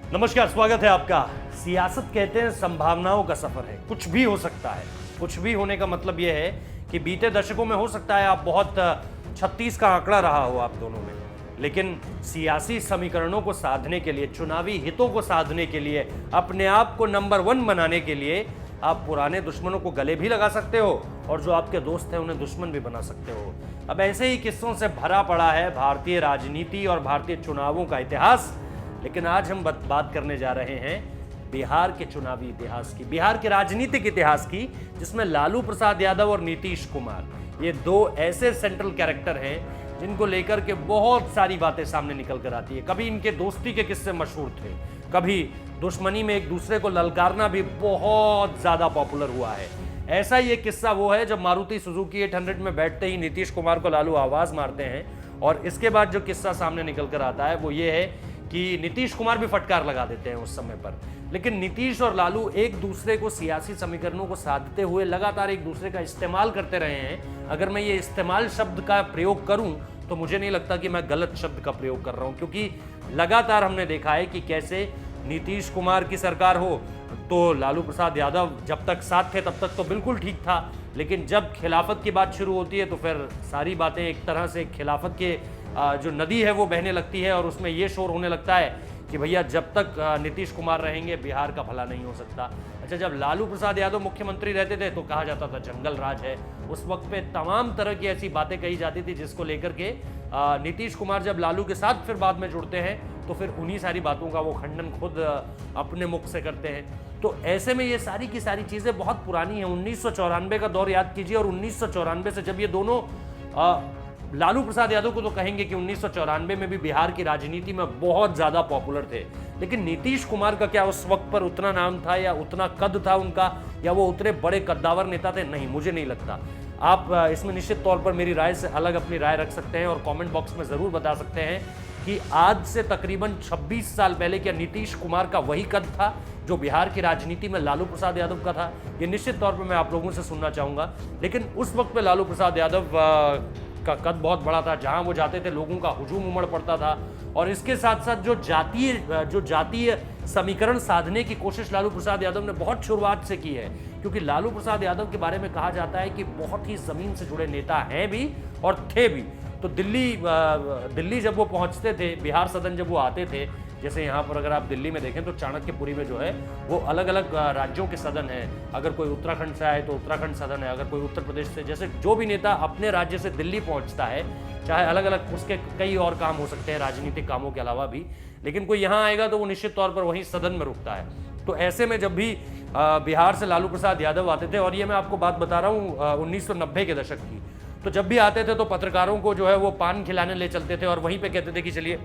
नमस्कार, स्वागत है आपका। सियासत कहते हैं संभावनाओं का सफर है, कुछ भी हो सकता है। कुछ भी होने का मतलब यह है कि बीते दशकों में हो सकता है आप बहुत 36 का आंकड़ा रहा हो आप दोनों में, लेकिन सियासी समीकरणों को साधने के लिए, चुनावी हितों को साधने के लिए, अपने आप को नंबर 1 बनाने के लिए आप पुराने दुश्मनों को गले भी लगा सकते हो और जो आपके दोस्त हैं उन्हें दुश्मन भी बना सकते हो। अब ऐसे ही किस्सों से भरा पड़ा है भारतीय राजनीति और भारतीय चुनावों का इतिहास। लेकिन आज हम बात करने जा रहे हैं बिहार के चुनावी इतिहास की, बिहार के राजनीतिक इतिहास की, जिसमें लालू प्रसाद यादव और नीतीश कुमार ये दो ऐसे सेंट्रल कैरेक्टर हैं जिनको लेकर के बहुत सारी बातें सामने निकल कर आती है। कभी इनके दोस्ती के किस्से मशहूर थे, कभी दुश्मनी में एक दूसरे को ललकारना भी बहुत ज्यादा पॉपुलर हुआ है। ऐसा ही एक किस्सा वो है जब मारुति सुजुकी 800 में बैठते ही नीतीश कुमार को लालू आवाज मारते हैं, और इसके बाद जो किस्सा सामने निकल कर आता है वो ये है कि नीतीश कुमार भी फटकार लगा देते हैं उस समय पर। लेकिन नीतीश और लालू एक दूसरे को सियासी समीकरणों को साधते हुए लगातार एक दूसरे का इस्तेमाल करते रहे हैं। अगर मैं ये इस्तेमाल शब्द का प्रयोग करूं तो मुझे नहीं लगता कि मैं गलत शब्द का प्रयोग कर रहा हूं, क्योंकि लगातार हमने देखा है कि कैसे नीतीश कुमार की सरकार हो तो लालू प्रसाद यादव जब तक साथ थे तब तक तो बिल्कुल ठीक था, लेकिन जब खिलाफत की बात शुरू होती है तो फिर सारी बातें एक तरह से खिलाफत के जो नदी है वो बहने लगती है और उसमें ये शोर होने लगता है कि भैया जब तक नीतीश कुमार रहेंगे बिहार का भला नहीं हो सकता। अच्छा, जब लालू प्रसाद यादव मुख्यमंत्री रहते थे तो कहा जाता था जंगल राज है। उस वक्त पे तमाम तरह की ऐसी बातें कही जाती थी जिसको लेकर के नीतीश कुमार जब लालू के साथ फिर बाद में जुड़ते हैं तो फिर उन्हीं सारी बातों का वो खंडन खुद अपने मुख से करते हैं। तो ऐसे में ये सारी की सारी चीज़ें बहुत पुरानी हैं। 1994 का दौर याद कीजिए, और 1994 से जब ये दोनों लालू प्रसाद यादव को तो कहेंगे कि 1994 में भी बिहार की राजनीति में बहुत ज्यादा पॉपुलर थे, लेकिन नीतीश कुमार का क्या उस वक्त पर उतना नाम था या उतना कद था उनका, या वो उतने बड़े कद्दावर नेता थे? नहीं, मुझे नहीं लगता। आप इसमें निश्चित तौर पर मेरी राय से अलग अपनी राय रख सकते हैं और कमेंट बॉक्स में जरूर बता सकते हैं कि आज से तकरीबन 26 साल पहले क्या नीतीश कुमार का वही कद था जो बिहार की राजनीति में लालू प्रसाद यादव का था? ये निश्चित तौर पर मैं आप लोगों से सुनना चाहूंगा। लेकिन उस वक्त पे लालू प्रसाद यादव का कद बहुत बड़ा था, जहां वो जाते थे लोगों का हुजूम उमड़ पड़ता था, और इसके साथ साथ जो जातीय समीकरण साधने की कोशिश लालू प्रसाद यादव ने बहुत शुरुआत से की है, क्योंकि लालू प्रसाद यादव के बारे में कहा जाता है कि बहुत ही जमीन से जुड़े नेता हैं भी और थे भी। तो दिल्ली जब वो पहुंचते थे, बिहार सदन जब वो आते थे, जैसे यहाँ पर अगर आप दिल्ली में देखें तो चाणक्यपुरी में जो है वो अलग अलग राज्यों के सदन हैं। अगर कोई उत्तराखंड से आए तो उत्तराखंड सदन है, अगर कोई उत्तर प्रदेश से, जैसे जो भी नेता अपने राज्य से दिल्ली पहुंचता है, चाहे अलग अलग उसके कई और काम हो सकते हैं राजनीतिक कामों के अलावा भी, लेकिन कोई यहाँ आएगा तो वो निश्चित तौर पर वहीं सदन में रुकता है। तो ऐसे में जब भी बिहार से लालू प्रसाद यादव आते थे, और ये मैं आपको बात बता रहा हूँ 1990 के दशक की, तो जब भी आते थे तो पत्रकारों को जो है वो पान खिलाने ले चलते थे और वहीं पे कहते थे कि चलिए,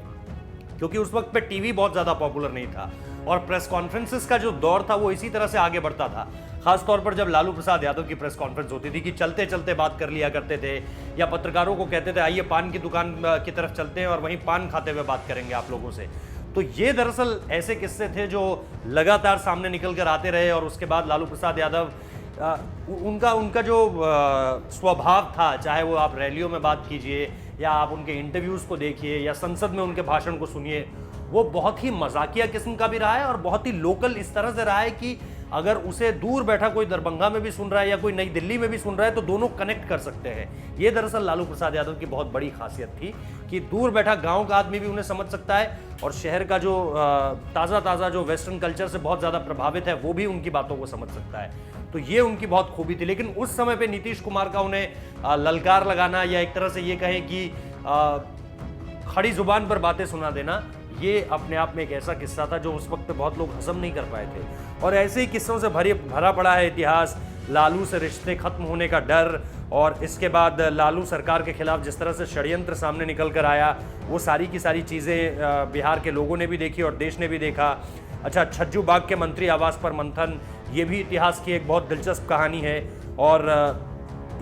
क्योंकि उस वक्त पे टीवी बहुत ज्यादा पॉपुलर नहीं था और प्रेस कॉन्फ्रेंसेस का जो दौर था वो इसी तरह से आगे बढ़ता था। खास तौर पर जब लालू प्रसाद यादव की प्रेस कॉन्फ्रेंस होती थी कि चलते चलते बात कर लिया करते थे, या पत्रकारों को कहते थे आइए पान की दुकान की तरफ चलते हैं और वहीं पान खाते हुए बात करेंगे आप लोगों से। तो ये दरअसल ऐसे किस्से थे जो लगातार सामने निकल कर आते रहे, और उसके बाद लालू प्रसाद यादव उनका जो स्वभाव था, चाहे वो आप रैलियों में बात कीजिए या आप उनके इंटरव्यूज़ को देखिए या संसद में उनके भाषण को सुनिए, वो बहुत ही मजाकिया किस्म का भी रहा है और बहुत ही लोकल इस तरह से रहा है कि अगर उसे दूर बैठा कोई दरभंगा में भी सुन रहा है या कोई नई दिल्ली में भी सुन रहा है तो दोनों कनेक्ट कर सकते हैं। ये दरअसल लालू प्रसाद यादव की बहुत बड़ी खासियत थी कि दूर बैठा गांव का आदमी भी उन्हें समझ सकता है, और शहर का जो ताज़ा जो वेस्टर्न कल्चर से बहुत ज़्यादा प्रभावित है वो भी उनकी बातों को समझ सकता है। तो ये उनकी बहुत खूबी थी। लेकिन उस समय पे नीतीश कुमार का उन्हें ललकार लगाना, या एक तरह से ये कहें कि खड़ी जुबान पर बातें सुना देना, ये अपने आप में एक ऐसा किस्सा था जो उस वक्त पे बहुत लोग हजम नहीं कर पाए थे। और ऐसे ही किस्सों से भरा पड़ा है इतिहास। लालू से रिश्ते खत्म होने का डर, और इसके बाद लालू सरकार के खिलाफ जिस तरह से षड्यंत्र सामने निकल कर आया, वो सारी की सारी चीज़ें बिहार के लोगों ने भी देखी और देश ने भी देखा। अच्छा, छज्जू बाग के मंत्री आवास पर मंथन, ये भी इतिहास की एक बहुत दिलचस्प कहानी है। और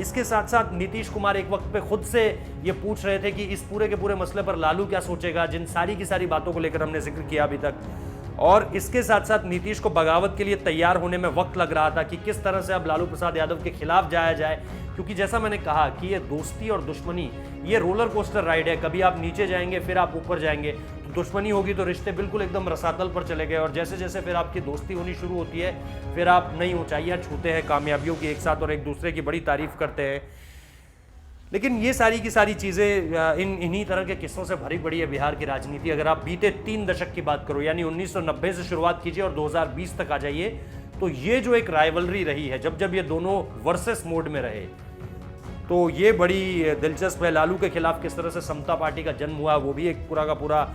इसके साथ साथ नीतीश कुमार एक वक्त पे खुद से ये पूछ रहे थे कि इस पूरे के पूरे मसले पर लालू क्या सोचेगा, जिन सारी की सारी बातों को लेकर हमने जिक्र किया अभी तक। और इसके साथ साथ नीतीश को बगावत के लिए तैयार होने में वक्त लग रहा था कि किस तरह से अब लालू प्रसाद यादव के खिलाफ जाया जाए, क्योंकि जैसा मैंने कहा कि ये दोस्ती और दुश्मनी ये रोलर कोस्टर राइड है, कभी आप नीचे जाएंगे फिर आप ऊपर जाएंगे। तो दुश्मनी होगी तो रिश्ते बिल्कुल एकदम रसातल पर चले गए, और जैसे जैसे फिर आपकी दोस्ती होनी शुरू होती है फिर आप नई ऊंचाइयां छूते हैं कामयाबियों की एक साथ और एक दूसरे की बड़ी तारीफ करते हैं। लेकिन ये सारी की सारी चीज़ें इन्हीं तरह के किस्सों से भरी पड़ी है बिहार की राजनीति। अगर आप बीते 3 दशक की बात करो, यानी 1990 से शुरुआत कीजिए और 2020 तक आ जाइए, तो ये जो एक राइवलरी रही है, जब जब ये दोनों वर्सेस मोड में रहे, तो ये बड़ी दिलचस्प है। लालू के खिलाफ किस तरह से समता पार्टी का जन्म हुआ, वो भी एक पूरा का पूरा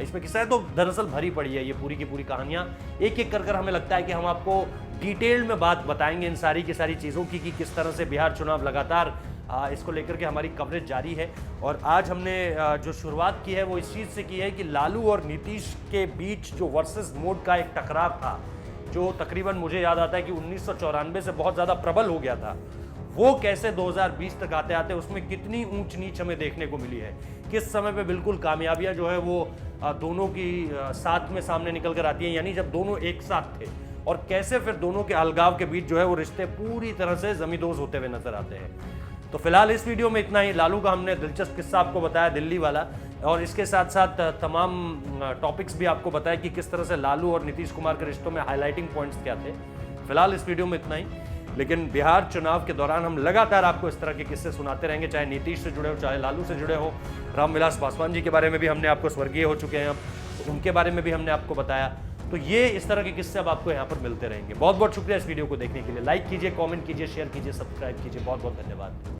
इसमें किस्सा है। तो दरअसल भरी पड़ी है ये पूरी की पूरी कहानियाँ, एक एक कर हमें लगता है कि हम आपको डिटेल में बात बताएंगे इन सारी की सारी चीज़ों की, कि किस तरह से बिहार चुनाव लगातार इसको लेकर के हमारी कवरेज जारी है। और आज हमने जो शुरुआत की है वो इस चीज़ से की है कि लालू और नीतीश के बीच जो वर्सेस मोड का एक टकराव था, जो तकरीबन मुझे याद आता है कि 1994 से बहुत ज़्यादा प्रबल हो गया था, वो कैसे 2020 तक आते आते उसमें कितनी ऊंच नीच हमें देखने को मिली है, किस समय पे बिल्कुल कामयाबियां जो है वो दोनों की साथ में सामने निकल कर आती हैं, यानी जब दोनों एक साथ थे, और कैसे फिर दोनों के अलगाव के बीच जो है वो रिश्ते पूरी तरह से जमींदोज होते हुए नजर आते हैं। तो फिलहाल इस वीडियो में इतना ही। लालू का हमने दिलचस्प किस्सा आपको बताया, दिल्ली वाला, और इसके साथ साथ तमाम टॉपिक्स भी आपको बताया कि किस तरह से लालू और नीतीश कुमार के रिश्तों में हाईलाइटिंग पॉइंट्स क्या थे। फिलहाल इस वीडियो में इतना ही, लेकिन बिहार चुनाव के दौरान हम लगातार आपको इस तरह के किस्से सुनाते रहेंगे, चाहे नीतीश से जुड़े हो, चाहे लालू से जुड़े हो। रामविलास पासवान जी के बारे में भी हमने आपको, स्वर्गीय हो चुके हैं अब, तो उनके बारे में भी हमने आपको बताया। तो ये इस तरह के किस्से अब आपको यहाँ पर मिलते रहेंगे। बहुत बहुत शुक्रिया इस वीडियो को देखने के लिए। लाइक कीजिए, कमेंट कीजिए, शेयर कीजिए, सब्सक्राइब कीजिए। बहुत बहुत धन्यवाद।